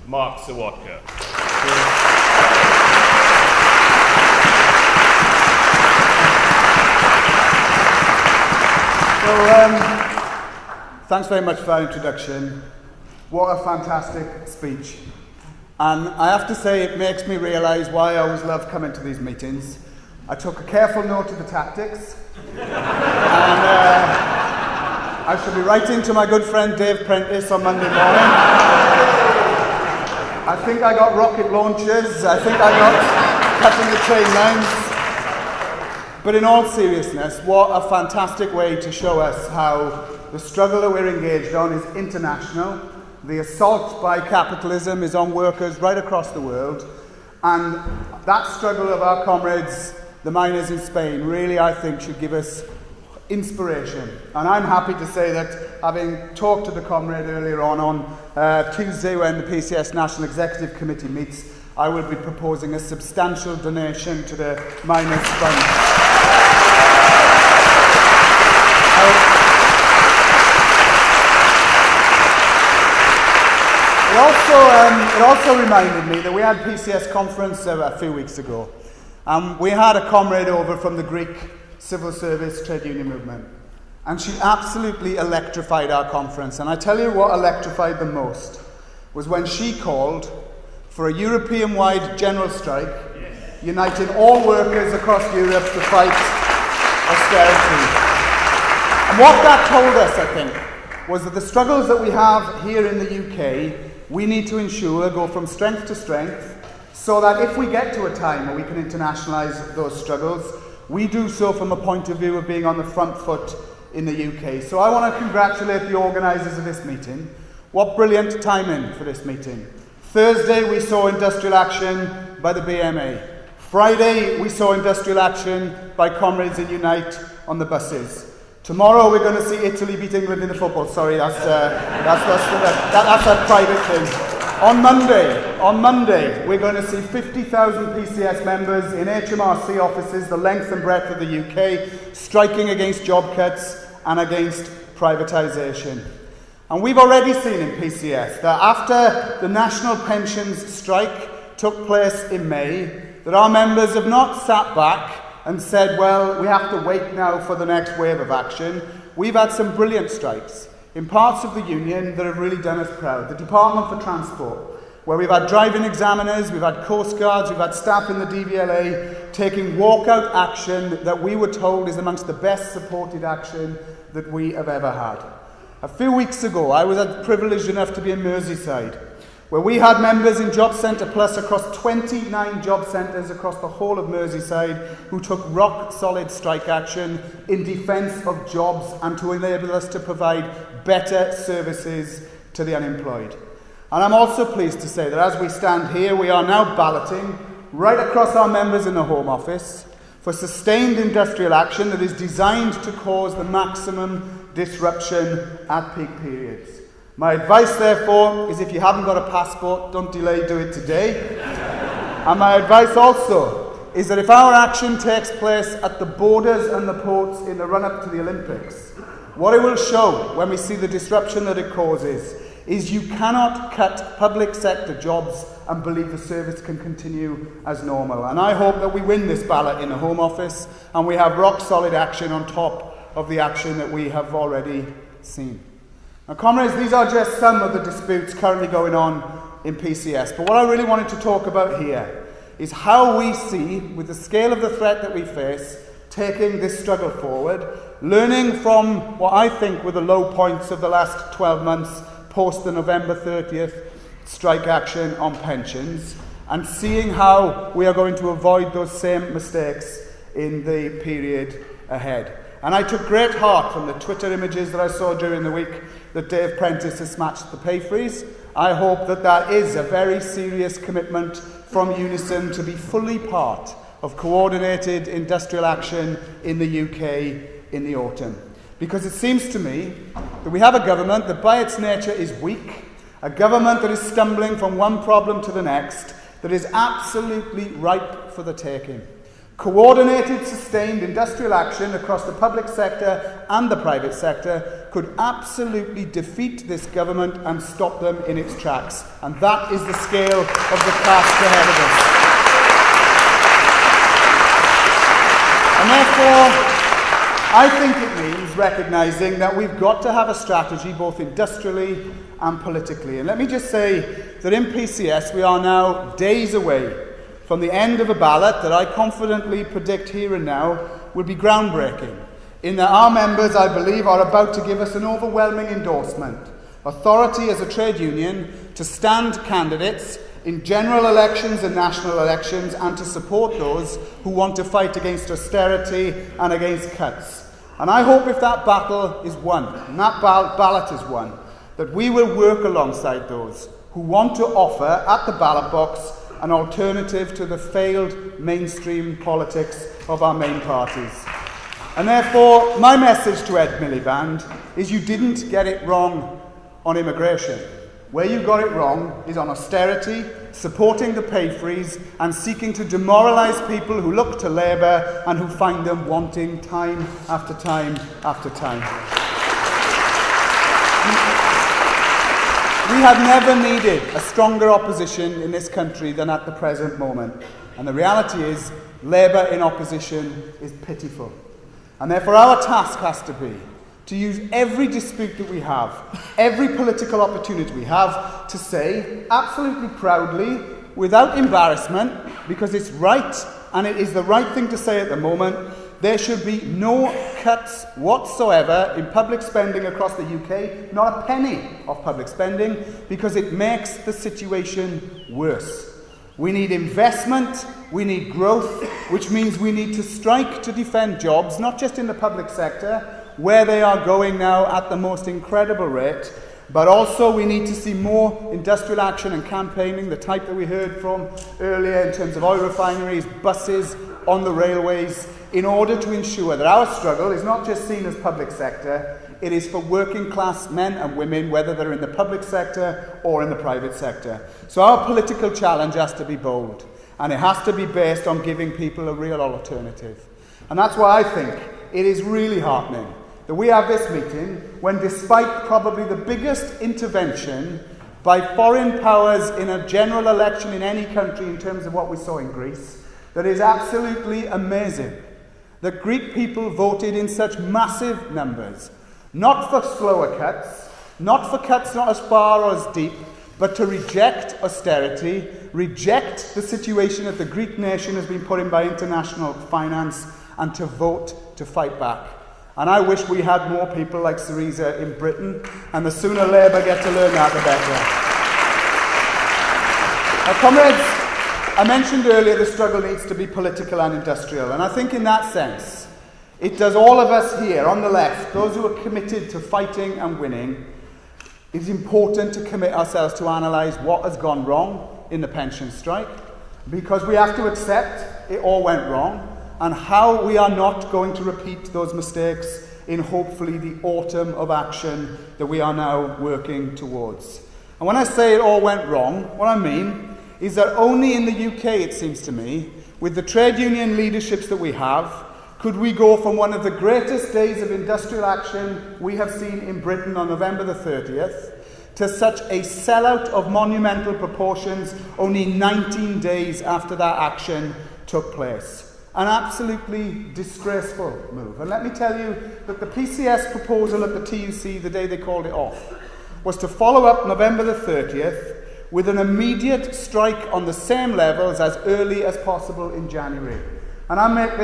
Mark Serwotka. Thanks very much for that introduction. What a fantastic speech. And I have to say, it makes me realise why I always love coming to these meetings. I took a careful note of the tactics. And I shall be writing to my good friend Dave Prentice on Monday morning. I think I got rocket launchers. I think I got cutting the train lines. But in all seriousness, what a fantastic way to show us how the struggle that we're engaged on is international. The assault by capitalism is on workers right across the world. And that struggle of our comrades, the miners in Spain, really, I think, should give us inspiration. And I'm happy to say that, having talked to the comrade earlier on Tuesday when the PCS National Executive Committee meets, I will be proposing a substantial donation to the Miners' Fund. It also reminded me that we had PCS conference a few weeks ago. We had a comrade over from the Greek civil service trade union movement. And she absolutely electrified our conference. And I tell you what electrified the most was when she called for a European-wide general strike, uniting all workers across Europe to fight austerity. And what that told us, I think, was that the struggles that we have here in the UK, we need to ensure go from strength to strength, so that if we get to a time where we can internationalise those struggles, we do so from a point of view of being on the front foot in the UK. So I want to congratulate the organisers of this meeting. What brilliant timing for this meeting. Thursday we saw industrial action by the BMA. Friday we saw industrial action by comrades in Unite on the buses. Tomorrow we're going to see Italy beat England in the football. Sorry, that's a private thing. On Monday, we're going to see 50,000 PCS members in HMRC offices the length and breadth of the UK, striking against job cuts and against privatisation. And we've already seen in PCS that after the national pensions strike took place in May, that our members have not sat back and said, well, we have to wait now for the next wave of action. We've had some brilliant strikes in parts of the union that have really done us proud. The Department for Transport, where we've had driving examiners, we've had coast guards, we've had staff in the DVLA taking walkout action that we were told is amongst the best supported action that we have ever had. A few weeks ago, I was privileged enough to be in Merseyside, where we had members in Job Centre Plus across 29 job centres across the whole of Merseyside who took rock-solid strike action in defence of jobs and to enable us to provide better services to the unemployed. And I'm also pleased to say that as we stand here, we are now balloting right across our members in the Home Office for sustained industrial action that is designed to cause the maximum disruption at peak periods. My advice, therefore, is if you haven't got a passport, don't delay, do it today. And my advice also is that if our action takes place at the borders and the ports in the run-up to the Olympics, what it will show when we see the disruption that it causes is you cannot cut public sector jobs and believe the service can continue as normal. And I hope that we win this ballot in the Home Office and we have rock-solid action on top of the action that we have already seen. Now, comrades, these are just some of the disputes currently going on in PCS. But what I really wanted to talk about here is how we see, with the scale of the threat that we face, taking this struggle forward, learning from what I think were the low points of the last 12 months post the November 30th strike action on pensions, and seeing how we are going to avoid those same mistakes in the period ahead. And I took great heart from the Twitter images that I saw during the week that Dave Prentice has smashed the pay freeze. I hope that that is a very serious commitment from Unison to be fully part of coordinated industrial action in the UK in the autumn. Because it seems to me that we have a government that by its nature is weak, a government that is stumbling from one problem to the next, that is absolutely ripe for the taking. Coordinated, sustained industrial action across the public sector and the private sector could absolutely defeat this government and stop them in its tracks. And that is the scale of the task ahead of us. And therefore, I think it means recognising that we've got to have a strategy both industrially and politically. And let me just say that in PCS we are now days away from the end of a ballot that I confidently predict here and now will be groundbreaking, in that our members, I believe, are about to give us an overwhelming endorsement, authority as a trade union to stand candidates in general elections and national elections and to support those who want to fight against austerity and against cuts. And I hope if that battle is won, and that ballot is won, that we will work alongside those who want to offer at the ballot box an alternative to the failed mainstream politics of our main parties. And therefore, my message to Ed Miliband is you didn't get it wrong on immigration. Where you got it wrong is on austerity, supporting the pay freeze, and seeking to demoralise people who look to Labour and who find them wanting time after time after time. We have never needed a stronger opposition in this country than at the present moment. And the reality is, Labour in opposition is pitiful. And therefore our task has to be to use every dispute that we have, every political opportunity we have, to say, absolutely proudly, without embarrassment, because it's right, and it is the right thing to say at the moment, there should be no cuts whatsoever in public spending across the UK, not a penny of public spending, because it makes the situation worse. We need investment, we need growth, which means we need to strike to defend jobs, not just in the public sector, where they are going now at the most incredible rate, but also we need to see more industrial action and campaigning, the type that we heard from earlier in terms of oil refineries, buses, on the railways, in order to ensure that our struggle is not just seen as public sector, it is for working class men and women, whether they're in the public sector or in the private sector. So our political challenge has to be bold, and it has to be based on giving people a real alternative. And that's why I think it is really heartening that we have this meeting when, despite probably the biggest intervention by foreign powers in a general election in any country in terms of what we saw in Greece, that is absolutely amazing that Greek people voted in such massive numbers, not for slower cuts, not for cuts not as far or as deep, but to reject austerity, reject the situation that the Greek nation has been put in by international finance, and to vote to fight back. And I wish we had more people like Syriza in Britain, and the sooner Labour get to learn that, the better. Now, comrades, I mentioned earlier the struggle needs to be political and industrial, and I think in that sense, it does all of us here on the left, those who are committed to fighting and winning, it is important to commit ourselves to analyse what has gone wrong in the pension strike, because we have to accept it all went wrong, and how we are not going to repeat those mistakes in hopefully the autumn of action that we are now working towards. And when I say it all went wrong, what I mean is that only in the UK, it seems to me, with the trade union leaderships that we have, could we go from one of the greatest days of industrial action we have seen in Britain on November the 30th to such a sellout of monumental proportions only 19 days after that action took place. An absolutely disgraceful move. And let me tell you that the PCS proposal at the TUC, the day they called it off, was to follow up November the 30th with an immediate strike on the same levels as early as possible in January. And I make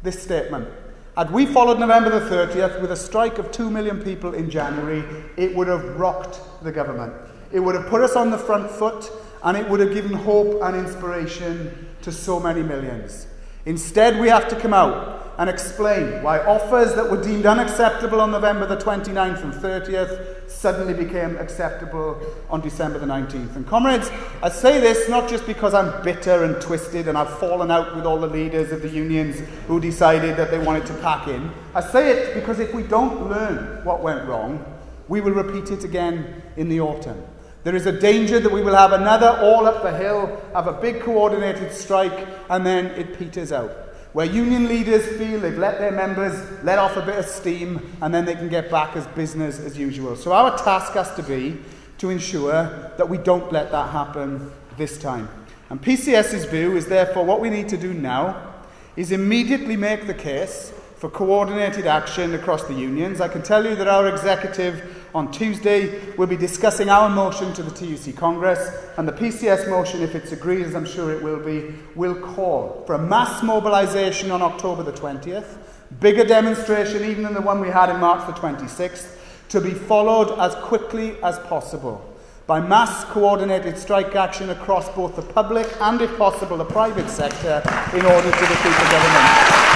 this statement. Had we followed November the 30th with a strike of 2 million people in January, it would have rocked the government. It would have put us on the front foot, and it would have given hope and inspiration to so many millions. Instead, we have to come out and explain why offers that were deemed unacceptable on November the 29th and 30th suddenly became acceptable on December the 19th. And comrades, I say this not just because I'm bitter and twisted and I've fallen out with all the leaders of the unions who decided that they wanted to pack in. I say it because if we don't learn what went wrong, we will repeat it again in the autumn. There is a danger that we will have another all up the hill, have a big coordinated strike, and then it peters out, where union leaders feel they've let their members let off a bit of steam, and then they can get back as business as usual. So our task has to be to ensure that we don't let that happen this time. And PCS's view is therefore what we need to do now is immediately make the case for coordinated action across the unions. I can tell you that our executive on Tuesday will be discussing our motion to the TUC Congress, and the PCS motion, if it's agreed, as I'm sure it will be, will call for a mass mobilisation on October the 20th, bigger demonstration even than the one we had in March the 26th, to be followed as quickly as possible by mass coordinated strike action across both the public and, if possible, the private sector in order to defeat the government.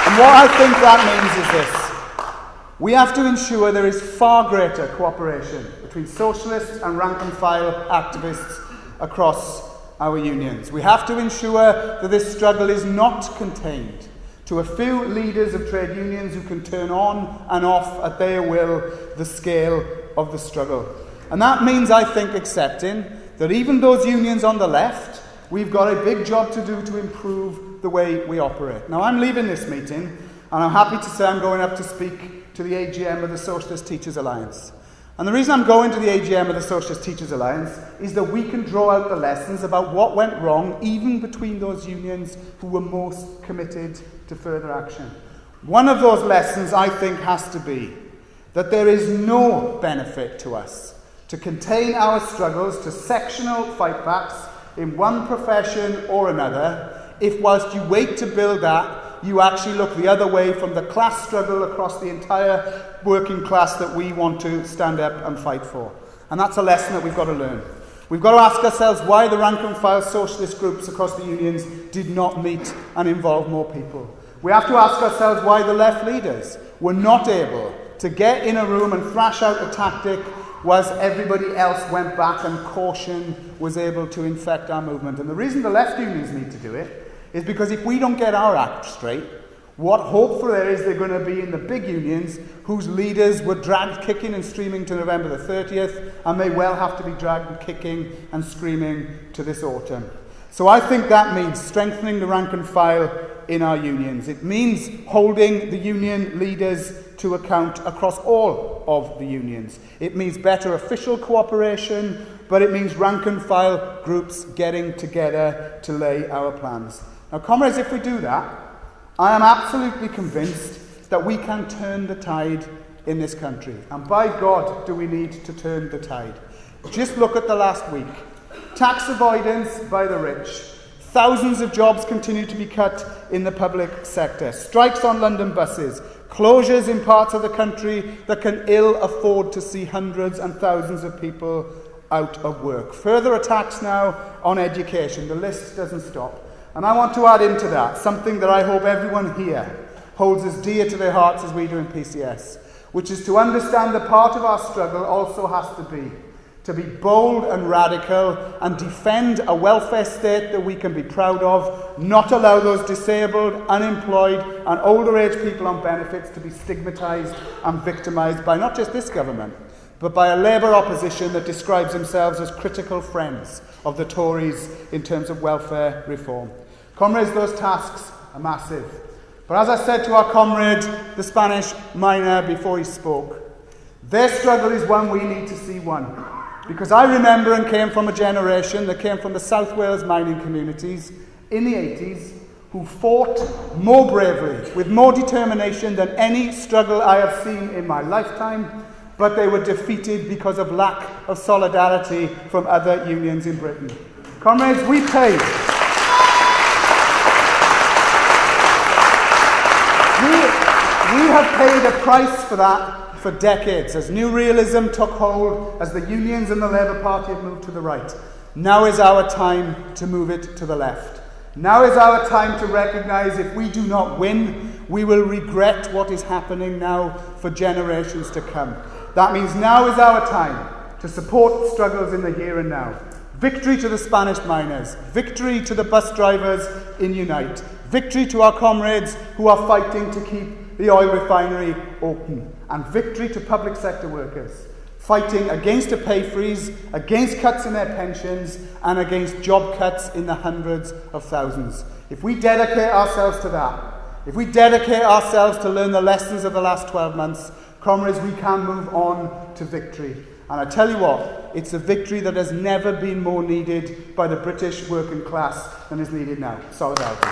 And what I think that means is this. We have to ensure there is far greater cooperation between socialists and rank-and-file activists across our unions. We have to ensure that this struggle is not contained to a few leaders of trade unions who can turn on and off at their will the scale of the struggle. And that means, I think, accepting that even those unions on the left, we've got a big job to do to improve the way we operate. Now, I'm leaving this meeting, and I'm happy to say I'm going up to speak to the AGM of the Socialist Teachers Alliance. And the reason I'm going to the AGM of the Socialist Teachers Alliance is that we can draw out the lessons about what went wrong, even between those unions who were most committed to further action. One of those lessons, I think, has to be that there is no benefit to us to contain our struggles to sectional fightbacks in one profession or another if, whilst you wait to build that, you actually look the other way from the class struggle across the entire working class that we want to stand up and fight for. And that's a lesson that we've got to learn. We've got to ask ourselves why the rank-and-file socialist groups across the unions did not meet and involve more people. We have to ask ourselves why the left leaders were not able to get in a room and thrash out a tactic whilst everybody else went back and caution was able to infect our movement. And the reason the left unions need to do it is because if we don't get our act straight, what hope for there is they're going to be in the big unions whose leaders were dragged kicking and screaming to November the 30th and may well have to be dragged kicking and screaming to this autumn. So I think that means strengthening the rank and file in our unions. It means holding the union leaders to account across all of the unions. It means better official cooperation, but it means rank and file groups getting together to lay our plans. Now, comrades, if we do that, I am absolutely convinced that we can turn the tide in this country. And by God, do we need to turn the tide. Just look at the last week. Tax avoidance by the rich. Thousands of jobs continue to be cut in the public sector. Strikes on London buses. Closures in parts of the country that can ill afford to see hundreds and thousands of people out of work. Further attacks now on education. The list doesn't stop. And I want to add into that something that I hope everyone here holds as dear to their hearts as we do in PCS, which is to understand that part of our struggle also has to be bold and radical and defend a welfare state that we can be proud of, not allow those disabled, unemployed and older age people on benefits to be stigmatised and victimised by not just this government, but by a Labour opposition that describes themselves as critical friends of the Tories in terms of welfare reform. Comrades, those tasks are massive. But as I said to our comrade, the Spanish miner, before he spoke, their struggle is one we need to see won. Because I remember and came from a generation that came from the South Wales mining communities in the 80s who fought more bravely, with more determination than any struggle I have seen in my lifetime, but they were defeated because of lack of solidarity from other unions in Britain. Comrades, we paid. We have paid a price for that for decades, as new realism took hold, as the unions and the Labour Party have moved to the right. Now is our time to move it to the left. Now is our time to recognise if we do not win, we will regret what is happening now for generations to come. That means now is our time to support struggles in the here and now. Victory to the Spanish miners. Victory to the bus drivers in Unite. Victory to our comrades who are fighting to keep the oil refinery open, and victory to public sector workers, fighting against a pay freeze, against cuts in their pensions, and against job cuts in the hundreds of thousands. If we dedicate ourselves to that, if we dedicate ourselves to learn the lessons of the last 12 months, comrades, we can move on to victory. And I tell you what, it's a victory that has never been more needed by the British working class than is needed now. Solidarity.